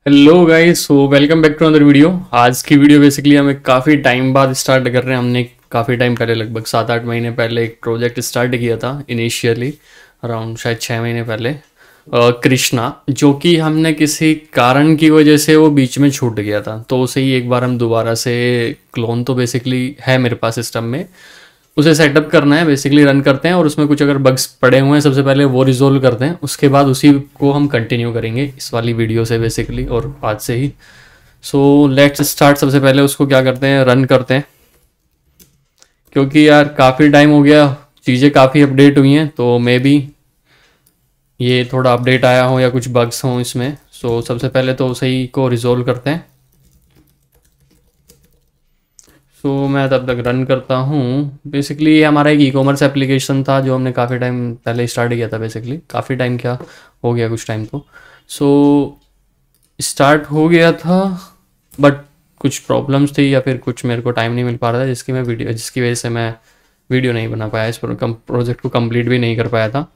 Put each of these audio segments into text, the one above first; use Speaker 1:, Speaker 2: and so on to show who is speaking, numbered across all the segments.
Speaker 1: Hello guys, so welcome back to another video. आज की video basically हमें काफ़ी टाइम बाद स्टार्ट कर रहे हैं। हमने काफ़ी टाइम पहले, लगभग 7-8 महीने पहले एक प्रोजेक्ट स्टार्ट किया था इनिशियली, अराउंड शायद 6 महीने पहले। कृष्णा, जो कि हमने किसी कारण की वजह से वो बीच में छूट गया था, तो उसे ही एक बार हम दोबारा से, क्लोन तो बेसिकली है मेरे पास सिस्टम में, उसे सेटअप करना है। बेसिकली रन करते हैं और उसमें कुछ अगर बग्स पड़े हुए हैं सबसे पहले वो रिजोल्व करते हैं, उसके बाद उसी को हम कंटिन्यू करेंगे इस वाली वीडियो से बेसिकली, और आज से ही। So let's start. सबसे पहले उसको क्या करते हैं, रन करते हैं, क्योंकि यार काफ़ी टाइम हो गया, चीज़ें काफ़ी अपडेट हुई हैं, तो मे बी ये थोड़ा अपडेट आया हो या कुछ बग्स हों इसमें। सो सबसे पहले तो उसी को रिजोल्व करते हैं। मैं तब तक रन करता हूँ। बेसिकली ये हमारा एक ई कॉमर्स एप्लीकेशन था जो हमने काफ़ी टाइम पहले स्टार्ट किया था। बेसिकली काफ़ी टाइम, क्या हो गया, कुछ टाइम तो। सो स्टार्ट हो गया था, बट कुछ प्रॉब्लम्स थी या फिर कुछ मेरे को टाइम नहीं मिल पा रहा था, जिसकी वजह से मैं वीडियो नहीं बना पाया, इस प्रोजेक्ट को कंप्लीट भी नहीं कर पाया था।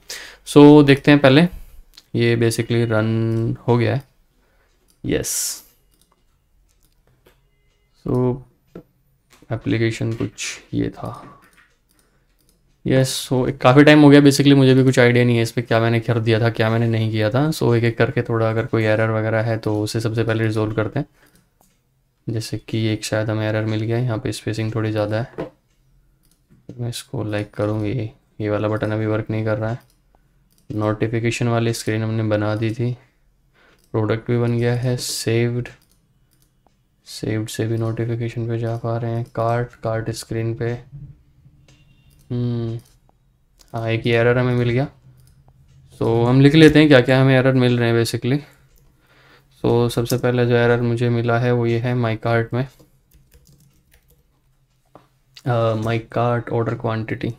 Speaker 1: देखते हैं पहले। ये बेसिकली रन हो गया है। यस। सो एप्लीकेशन कुछ ये था। यस। काफ़ी टाइम हो गया, बेसिकली मुझे भी कुछ आइडिया नहीं है इस पर, क्या मैंने कर दिया था क्या मैंने नहीं किया था। एक एक करके थोड़ा, अगर कोई एरर वगैरह है तो उसे सबसे पहले रिजोल्व करते हैं। जैसे कि एक शायद हमें एरर मिल गया है, यहाँ पे स्पेसिंग थोड़ी ज़्यादा है। मैं इसको लाइक करूँगी। ये वाला बटन अभी वर्क नहीं कर रहा है। नोटिफिकेशन वाली स्क्रीन हमने बना दी थी, प्रोडक्ट भी बन गया है। सेव्ड से भी नोटिफिकेशन पे जा पा रहे हैं। कार्ट स्क्रीन पे। हाँ, एक ही एरर हमें मिल गया। हम लिख लेते हैं क्या क्या हमें एरर मिल रहे हैं बेसिकली। सबसे पहले जो एरर मुझे मिला है वो ये है, माई कार्ट में, my cart order quantity.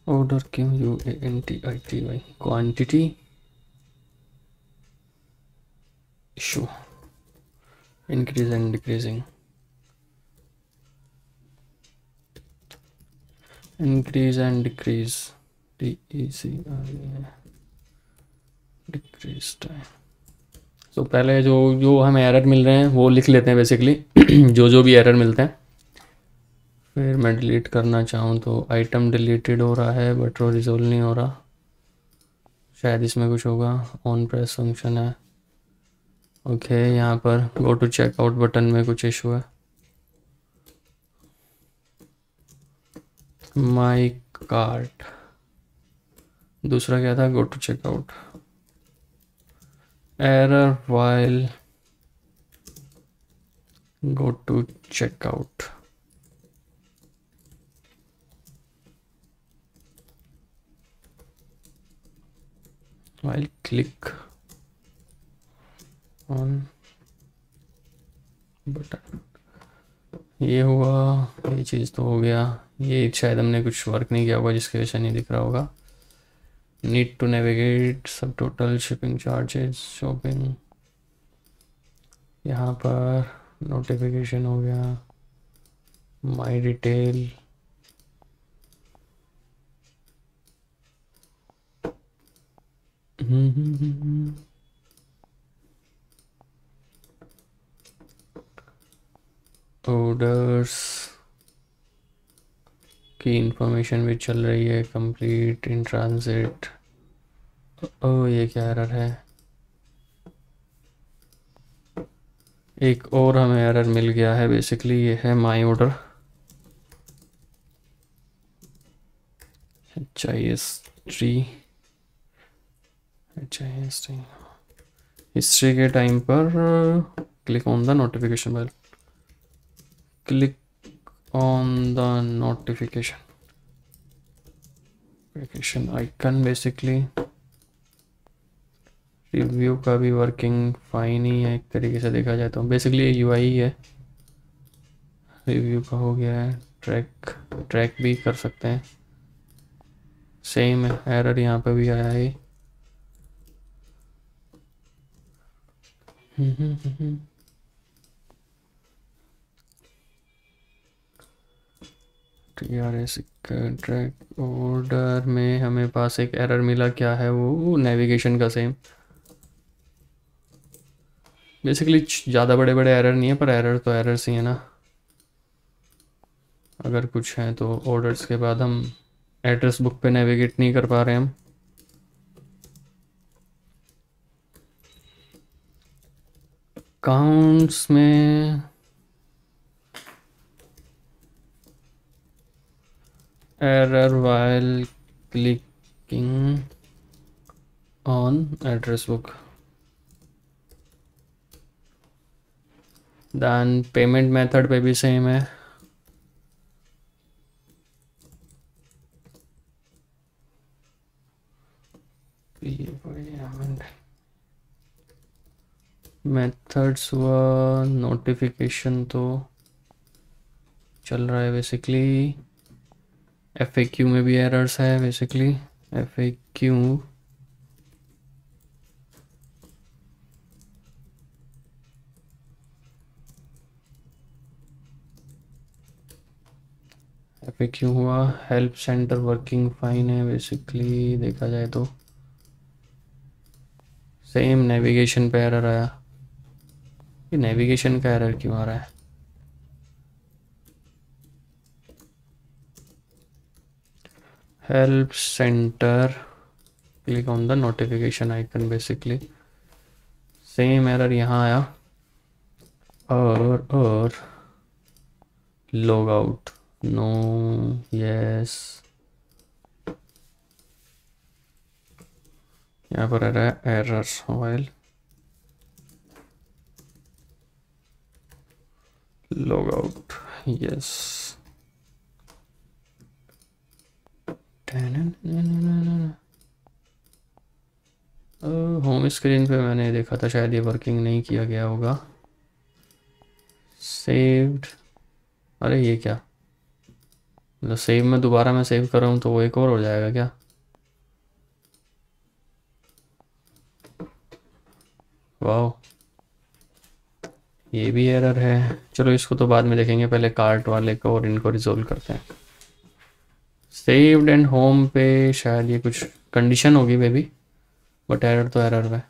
Speaker 1: Order QUANTITY quantity issue, increase and decreasing, increase and decrease, DECRE, decrease time. पहले जो जो हमें एरर मिल रहे हैं वो लिख लेते हैं बेसिकली। जो जो भी एरर मिलते हैं। फिर मैं डिलीट करना चाहूँ तो आइटम डिलीटेड हो रहा है, बट वो रिजोल्व नहीं हो रहा। शायद इसमें कुछ होगा। ऑन प्रेस फंक्शन है। ओके, यहाँ पर गो टू चेकआउट बटन में कुछ इशू है। माई कार्ट, दूसरा क्या था, go to checkout, error while go to checkout. While click on button. ये हुआ, ये चीज़ तो हो गया। ये शायद हमने कुछ वर्क नहीं किया होगा जिसकी वजह से नहीं दिख रहा होगा। नीड टू नेविगेट सब टोटल शिपिंग चार्जेस शॉपिंग, यहाँ पर नोटिफिकेशन हो गया। माई डिटेल, ऑर्डर्स की इंफॉर्मेशन भी चल रही है। Complete in transit. ओ, ये क्या एरर है। एक और हमें एरर मिल गया है बेसिकली, ये है माई ऑर्डर HISTRY। हिस्ट्री के टाइम पर click on the notification bell, click on the notification icon. Basically review का भी वर्किंग फाइन ही है एक तरीके से देखा जाए तो। बेसिकली ये UI ही है। रिव्यू का हो गया है। ट्रैक भी कर सकते हैं। सेम है, एरर यहाँ पे भी आया है। TRS ट्रैक ऑर्डर में हमें पास एक एरर मिला, क्या है वो, नेविगेशन का सेम। बेसिकली ज़्यादा बड़े बड़े एरर नहीं है, पर एरर तो एरर्स ही है ना। अगर कुछ है तो ऑर्डर्स के बाद हम एड्रेस बुक पे नेविगेट नहीं कर पा रहे हम। काउंट्स में error while clicking on address book, than payment method पे भी सेम है। मेथड्स हुआ, नोटिफिकेशन तो चल रहा है बेसिकली। FAQ में भी एरर्स है बेसिकली। FAQ FAQ हुआ। हेल्प सेंटर वर्किंग फाइन है बेसिकली, देखा जाए तो। सेम नेविगेशन पे एरर आया। ये नेविगेशन का एरर क्यों आ रहा है? Help centre, click on the notification icon, basically same error यहाँ आया। और लॉग आउट, नो, यस, यहाँ पर आ रहा है error while log out, yes. Home screen पे मैंने देखा था, शायद ये वर्किंग नहीं किया गया होगा। सेव्ड, अरे ये क्या, मतलब सेव में दोबारा मैं सेव कर रहा हूँ तो वो एक और हो जाएगा क्या? वाह, ये भी एरर है। चलो इसको तो बाद में देखेंगे, पहले कार्ट वाले को और इनको रिजोल्व करते हैं। सेव्ड एंड होम पे शायद ये कुछ कंडीशन होगी मे बी, बट एरर तो एरर है।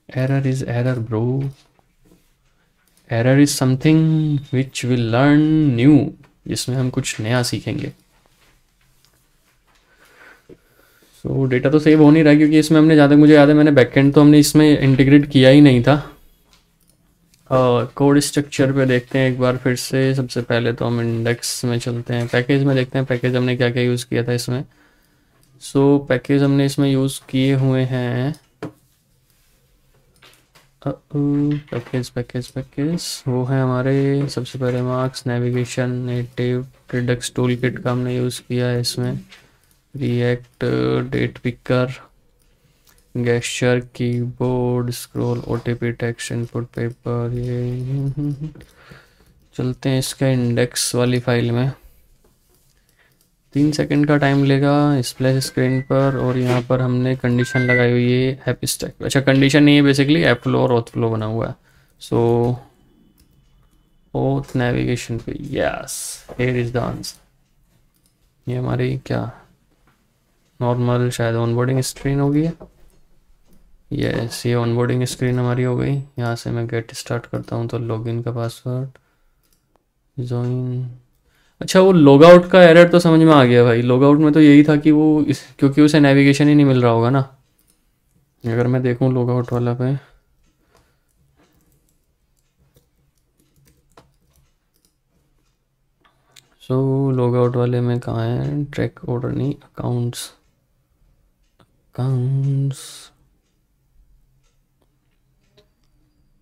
Speaker 1: Error is error bro, error is something which will learn new, जिसमें हम कुछ नया सीखेंगे। सो डेटा तो सेव हो नहीं रहा, क्योंकि इसमें हमने, जहाँ तक मुझे याद है, मैंने बैकएंड तो हमने इसमें इंटीग्रेट किया ही नहीं था। कोड स्ट्रक्चर पे देखते हैं एक बार फिर से। सबसे पहले तो हम इंडेक्स में चलते हैं, पैकेज में देखते हैं पैकेज हमने क्या क्या यूज़ किया था इसमें। सो पैकेज हमने इसमें यूज़ किए हुए हैं, पैकेज पैकेज पैकेज वो है हमारे। सबसे पहले marks, navigation, native, redux toolkit का हमने यूज़ किया है इसमें। React, date picker, gesture, keyboard, scroll, OTP, text input, paper. ये चलते हैं इसका इंडेक्स वाली फाइल में। 3 सेकंड का टाइम लेगा स्प्लैश स्क्रीन पर। और यहाँ पर हमने कंडीशन लगाई हुई है ऐप स्टैक। अच्छा, कंडीशन नहीं है बेसिकली, ऐप फ्लो और ऑथ फ्लो बना हुआ है। सो ऑथ नेविगेशन पे, yes, here is the answer. ये हमारी क्या नॉर्मल शायद ऑनबोर्डिंग स्क्रीन होगी है। यस, ये ऑनबोर्डिंग स्क्रीन हमारी हो गई। यहाँ से मैं गेट स्टार्ट करता हूँ तो लॉगिन का पासवर्ड, ज्वाइन। अच्छा, वो लॉग आउट का एरर तो समझ में आ गया भाई। लॉग आउट में तो यही था कि वो क्योंकि उसे नेविगेशन ही नहीं मिल रहा होगा ना। अगर मैं देखूँ लॉग आउट वाला पे, सो लॉग आउट वाले में कहाँ है? ट्रैक ऑर्डर नहीं, accounts, accounts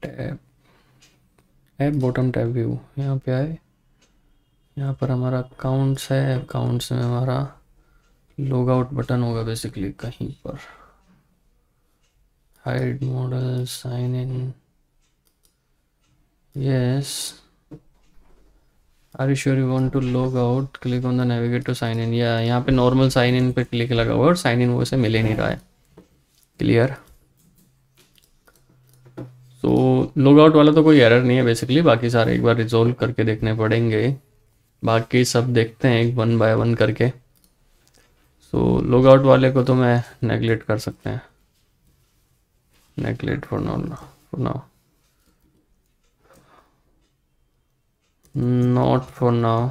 Speaker 1: tab, app bottom tab view, यहाँ पे आए। यहाँ पर हमारा अकाउंट्स है, अकाउंट्स में हमारा लॉग आउट बटन होगा बेसिकली कहीं पर। Hide modal, sign in, yes. Are you sure you want to log out, click on the navigate to sign in. या यहाँ पे नॉर्मल साइन इन पे क्लिक लगा हुआ है और साइन इन वो से मिल ही नहीं रहा है। क्लियर। तो लॉग आउट वाला तो कोई एरर नहीं है बेसिकली, बाकी सारे एक बार रिजोल्व करके देखने पड़ेंगे। बाकी सब देखते हैं एक 1 बाय 1 करके। सो लॉग आउट वाले को तो मैं नेगलेक्ट कर सकते हैं, neglect for now. Not for now.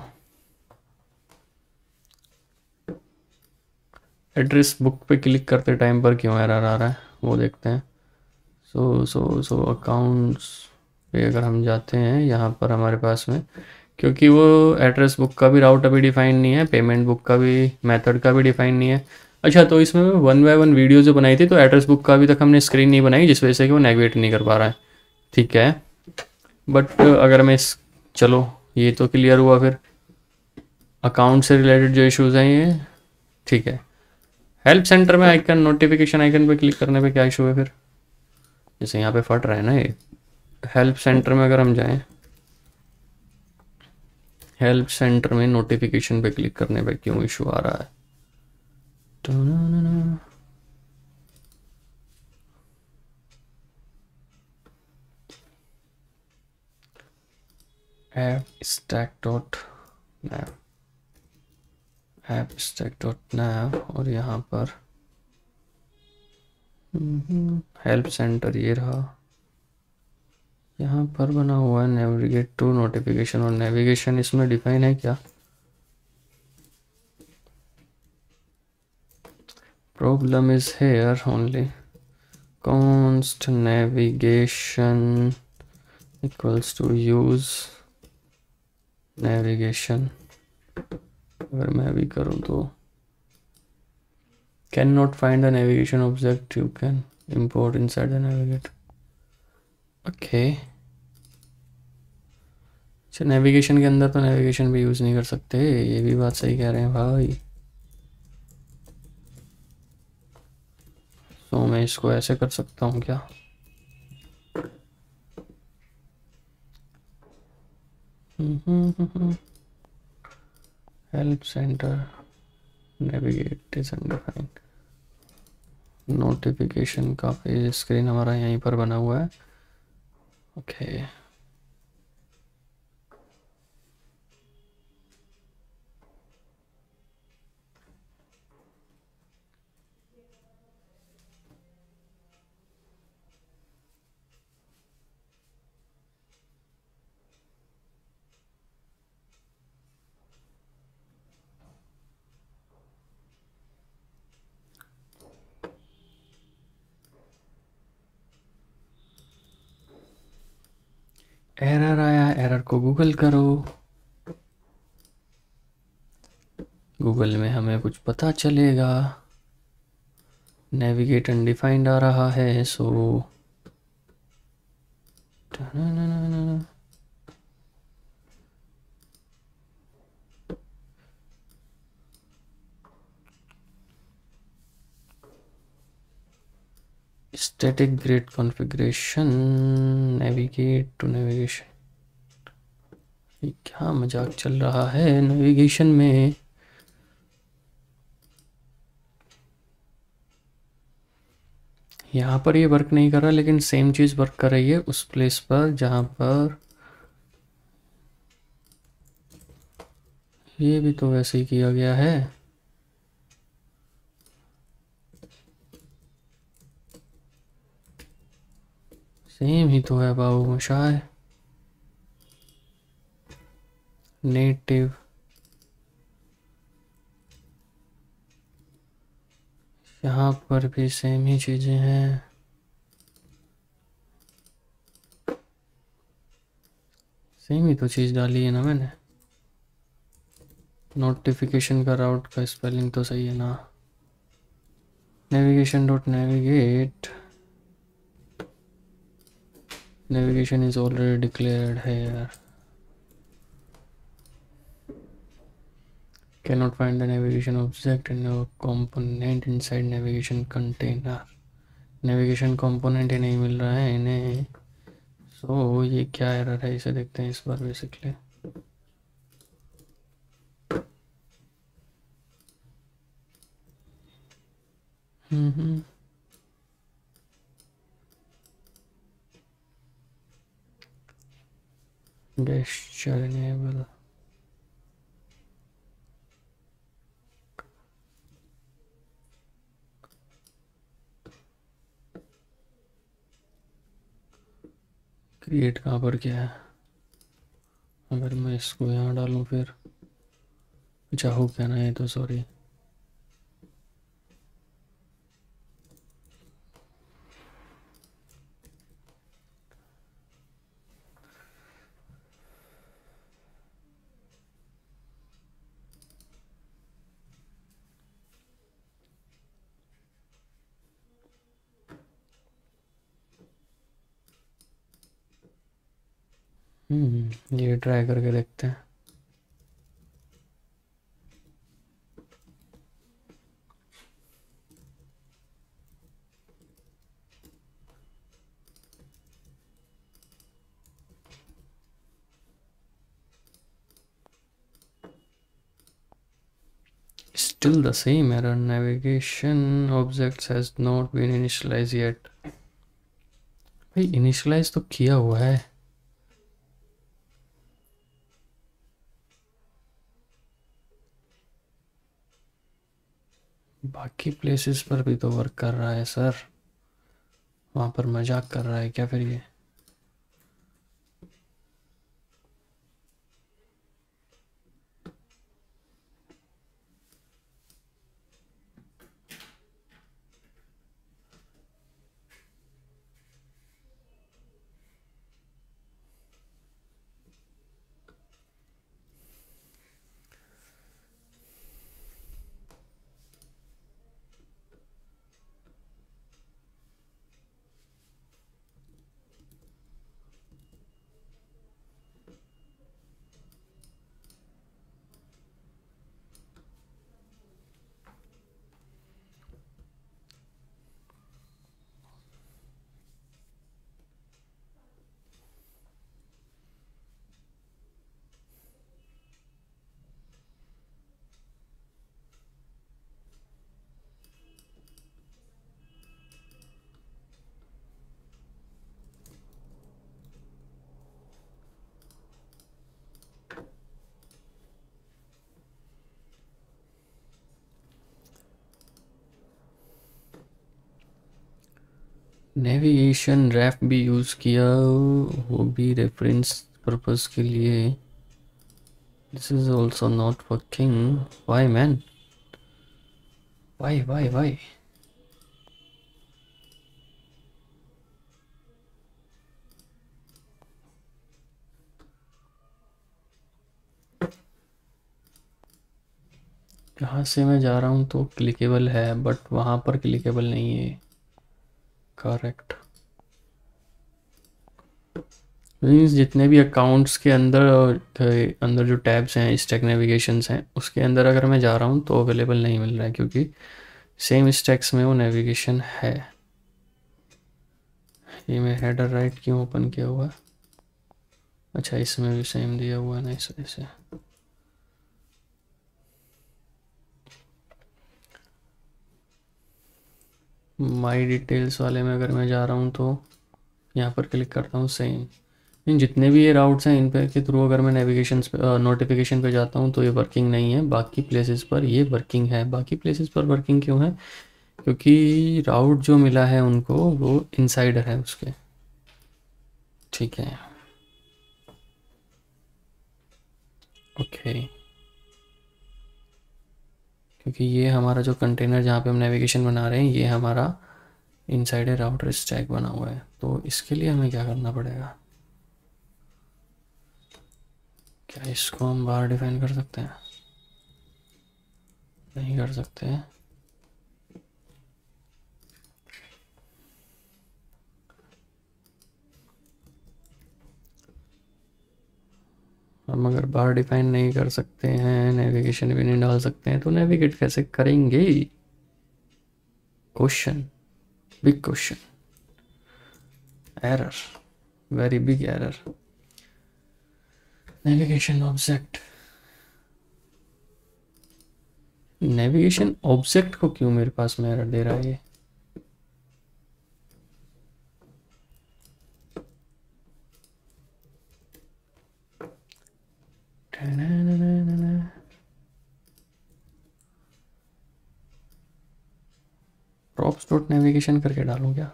Speaker 1: Address book पे क्लिक करते टाइम पर क्यों एरर आ रहा है वो देखते हैं। सो अकाउंट्स पे अगर हम जाते हैं यहाँ पर हमारे पास में, क्योंकि वो एड्रेस बुक का भी राउट अभी डिफाइन नहीं है, पेमेंट बुक का भी, मेथड का भी डिफाइन नहीं है। अच्छा, तो इसमें वन बाय वन वीडियो जो बनाई थी, तो एड्रेस बुक का अभी तक हमने स्क्रीन नहीं बनाई, जिस वजह से कि वो नेविगेट नहीं कर पा रहा है। ठीक है, बट अगर मैं चलो ये तो क्लियर हुआ। फिर अकाउंट से रिलेटेड जो इश्यूज़ हैं ये ठीक है। हेल्प सेंटर में आइकन, नोटिफिकेशन आइकन पे क्लिक करने पे क्या इशू है फिर? जैसे यहाँ पे फट रहा है ना ये। हेल्प सेंटर में अगर हम जाएं, हेल्प सेंटर में नोटिफिकेशन पे क्लिक करने पे क्यों इशू आ रहा है? ऐप स्टैक डॉट नैव, ऐप स्टैक डॉट नैव, और यहाँ पर हेल्प सेंटर ये रहा। यहाँ पर बना हुआ है नेविगेट टू नोटिफिकेशन, और नेविगेशन इसमें डिफाइन है क्या? Problem is here only. const navigation equals to use navigation। अगर मैं भी करूँ तो can not find the navigation object, you can import inside the navigator। Okay, अच्छा नेविगेशन के अंदर तो नेविगेशन भी यूज़ नहीं कर सकते, ये भी बात सही कह रहे हैं भाई। तो मैं इसको ऐसे कर सकता हूँ क्या? Help centre navigate is undefined. Notification का पेज स्क्रीन हमारा यहीं पर बना हुआ है। ओके, एरर आया, एरर को गूगल करो। गूगल में हमें कुछ पता चलेगा। नेविगेट अनडिफाइंड आ रहा है, so static grid configuration, navigate to navigation. ये क्या मजाक चल रहा है नेविगेशन में? यहाँ पर ये वर्क नहीं कर रहा, लेकिन सेम चीज़ वर्क कर रही है उस प्लेस पर जहाँ पर ये भी तो वैसे ही किया गया है। सेम ही तो है बाबू मशाए। नेटिव, यहाँ पर भी सेम ही चीज़ें हैं। सेम ही तो चीज़ डाली है ना मैंने। नोटिफिकेशन का राउट का स्पेलिंग तो सही है ना? Navigation dot navigate, navigation is already declared है यार। cannot find the navigation object in your component inside navigation container। Navigation component ही नहीं मिल रहा है इन्हें। सो ये क्या एरर है, इसे देखते हैं इस बार बेसिकली। gesture enable, क्रिएट कहाँ पर क्या है? अगर मैं इसको यहाँ डालूँ फिर चाहूँ क्या ना, है तो सॉरी। ये ट्राई करके देखते हैं। Still the same error. Navigation objects has not been initialized yet. भाई इनिशियलाइज तो किया हुआ है। बाकी प्लेसेस पर भी तो वर्क कर रहा है सर। वहाँ पर मजाक कर रहा है क्या फिर ये? नेविगेशन रैप भी यूज़ किया, वो भी रेफरेंस पर्पस के लिए। This is also not working. Why man, why why why? यहाँ से मैं जा रहा हूँ तो क्लिकेबल है, बट वहाँ पर क्लिकेबल नहीं है। करेक्ट। मीन्स जितने भी अकाउंट्स के अंदर अंदर जो टैब्स हैं, स्टैक नेविगेशंस हैं, उसके अंदर अगर मैं जा रहा हूँ तो अवेलेबल नहीं मिल रहा है, क्योंकि सेम स्टैक्स में वो नेविगेशन है। ये मैं हेडर राइट क्यों ओपन किया हुआ? अच्छा, इसमें भी सेम दिया हुआ है ना इस वजह से। माई डिटेल्स वाले में अगर मैं जा रहा हूँ तो यहाँ पर क्लिक करता हूँ, सेम। इन जितने भी ये राउट्स हैं इन पे के थ्रू अगर मैं नेविगेशन नोटिफिकेशन पे जाता हूँ तो ये वर्किंग नहीं है। बाकी प्लेसेस पर ये वर्किंग है। बाकी प्लेसेस पर वर्किंग क्यों है? क्योंकि राउट जो मिला है उनको वो इनसाइडर है उसके। ठीक है, ओके। क्योंकि ये हमारा जो कंटेनर जहाँ पे हम नेविगेशन बना रहे हैं, ये हमारा इनसाइडर राउटर स्टैक बना हुआ है। तो इसके लिए हमें क्या करना पड़ेगा? क्या इसको हम बाहर डिफाइन कर सकते हैं? नहीं कर सकते हैं। हम अगर बाहर डिफाइन नहीं कर सकते हैं, नेविगेशन भी नहीं डाल सकते हैं, तो नेविगेट कैसे करेंगे? Question, big question, error, very big error. Navigation object, navigation object को क्यों मेरे पास में एरर दे रहा है ये? प्रॉप्स डॉट नेविगेशन करके डालूं क्या?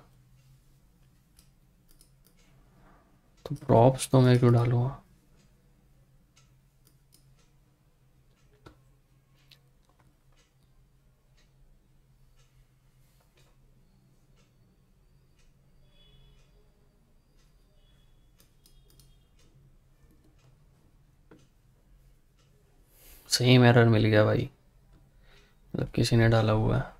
Speaker 1: तो प्रॉप्स तो मैं क्यों डालूंगा? सेम एरर मिल गया भाई, मतलब किसी ने डाला हुआ है।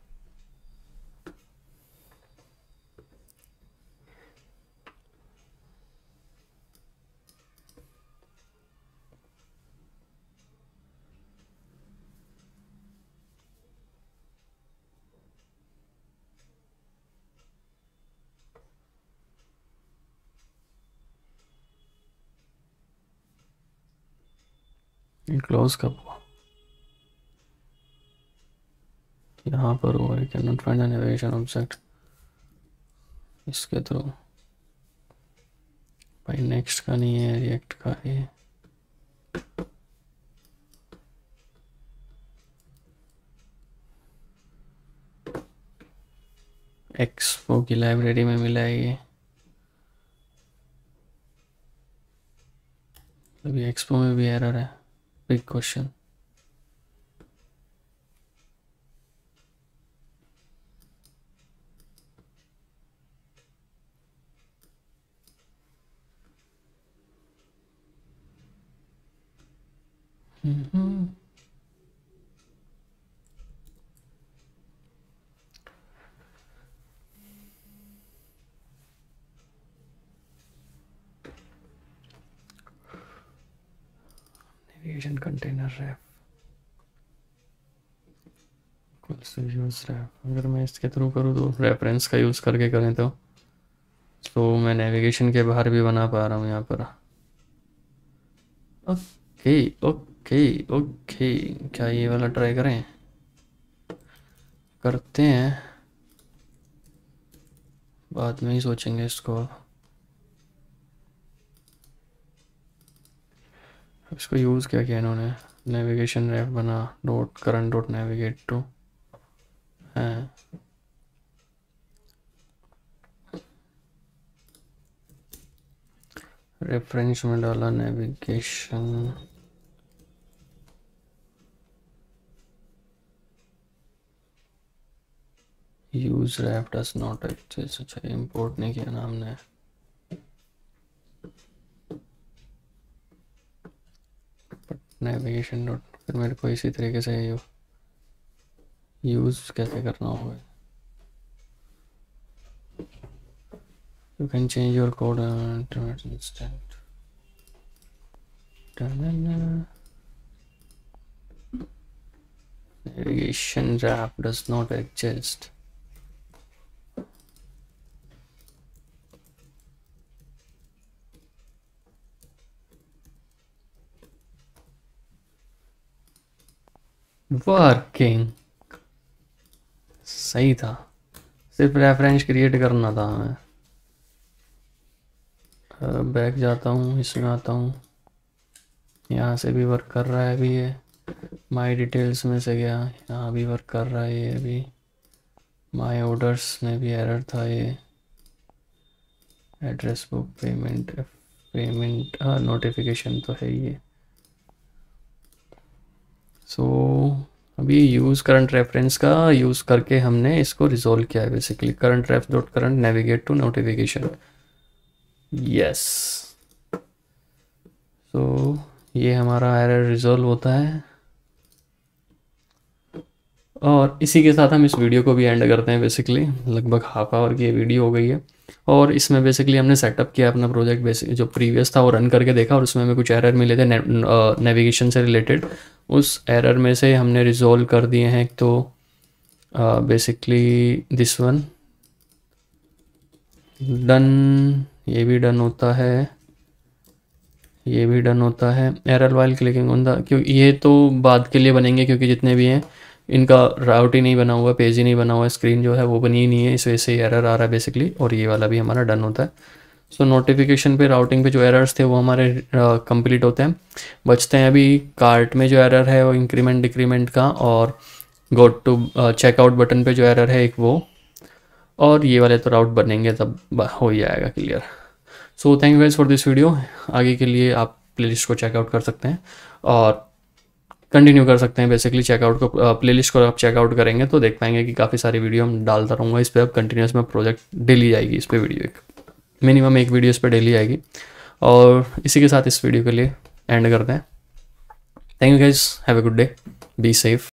Speaker 1: क्लोज कब हुआ? यहाँ पर हुआ है, can not find an navigation object, इसके थ्रू। भाई नेक्स्ट का नहीं है, रिएक्ट का है। एक्सपो की लाइब्रेरी में मिला है ये। अभी एक्सपो में भी एरर है, big question. Navigation container wrap use wrap, अगर मैं इसके थ्रू करूँ तो रेफरेंस का यूज़ करके करें तो मैं नेविगेशन के बाहर भी बना पा रहा हूँ यहाँ पर। ओके ओके ओके, क्या ये वाला ट्राई करें? करते हैं, बाद में ही सोचेंगे इसको। इसको यूज़ क्या किया इन्होंने? नेविगेशन रैप बना dot current dot navigate to है। रेफरेंस में डाला navigation, use wrap does not exist. अच्छा, इंपोर्ट नहीं किया ना हमने। नेविगेशन डॉट, फिर मेरे को इसी तरीके से यूज कैसे करना होगा? You can change your code instant. Navigation wrap does not exist. Working सही था, सिर्फ रेफरेंस क्रिएट करना था हमें। बैक जाता हूँ, इसमें आता हूँ, यहाँ से भी वर्क कर रहा है अभी ये। माई डिटेल्स में से गया, यहाँ भी वर्क कर रहा है ये अभी। माई ऑर्डर्स में भी एरर था ये। एड्रेस बुक पेमेंट नोटिफिकेशन तो है ये। सो अभी यूज़ करंट रेफरेंस का यूज़ करके हमने इसको रिजोल्व किया है basically. Current ref dot current navigate to notification, yes. तो ये हमारा एरर रिजोल्व होता है। और इसी के साथ हम इस वीडियो को भी एंड करते हैं। बेसिकली लगभग हाफ आवर की ये वीडियो हो गई है, और इसमें बेसिकली हमने सेटअप किया अपना प्रोजेक्ट। बेसिक जो प्रीवियस था वो रन करके देखा, और उसमें हमें कुछ एरर मिले थे नेविगेशन से रिलेटेड। उस एरर में से हमने रिजोल्व कर दिए हैं। तो बेसिकली दिस वन डन, ये भी डन होता है, ये भी डन होता है। Error while clicking on the, क्योंकि ये तो बाद के लिए बनेंगे, क्योंकि जितने भी हैं इनका राउट ही नहीं बना हुआ, पेज ही नहीं बना हुआ, स्क्रीन जो है वो बनी ही नहीं है, इस वजह से एरर आ रहा है बेसिकली। और ये वाला भी हमारा डन होता है। सो नोटिफिकेशन पे, राउटिंग पे जो एरर्स थे वो हमारे कंप्लीट होते हैं। बचते हैं अभी कार्ट में जो एरर है वो इंक्रीमेंट डिक्रीमेंट का, और गो टू चेकआउट बटन पे जो एरर है एक वो, और ये वाले तो राउट बनेंगे तब हो ही जाएगा clear. So thank you guys for this video. आगे के लिए आप प्लेलिस्ट को चेकआउट कर सकते हैं और कंटिन्यू कर सकते हैं। बेसिकली चेकआउट को, प्लेलिस्ट को आप चेकआउट करेंगे तो देख पाएंगे कि काफ़ी सारी वीडियो हम डालता रहूँगा इस पर। अब कंटिन्यूस में प्रोजेक्ट डेली आएगी इस पर वीडियो, एक मिनिमम एक वीडियो इस पर डेली आएगी। और इसी के साथ इस वीडियो के लिए एंड करते हैं। Thank you guys, have a good day, be safe.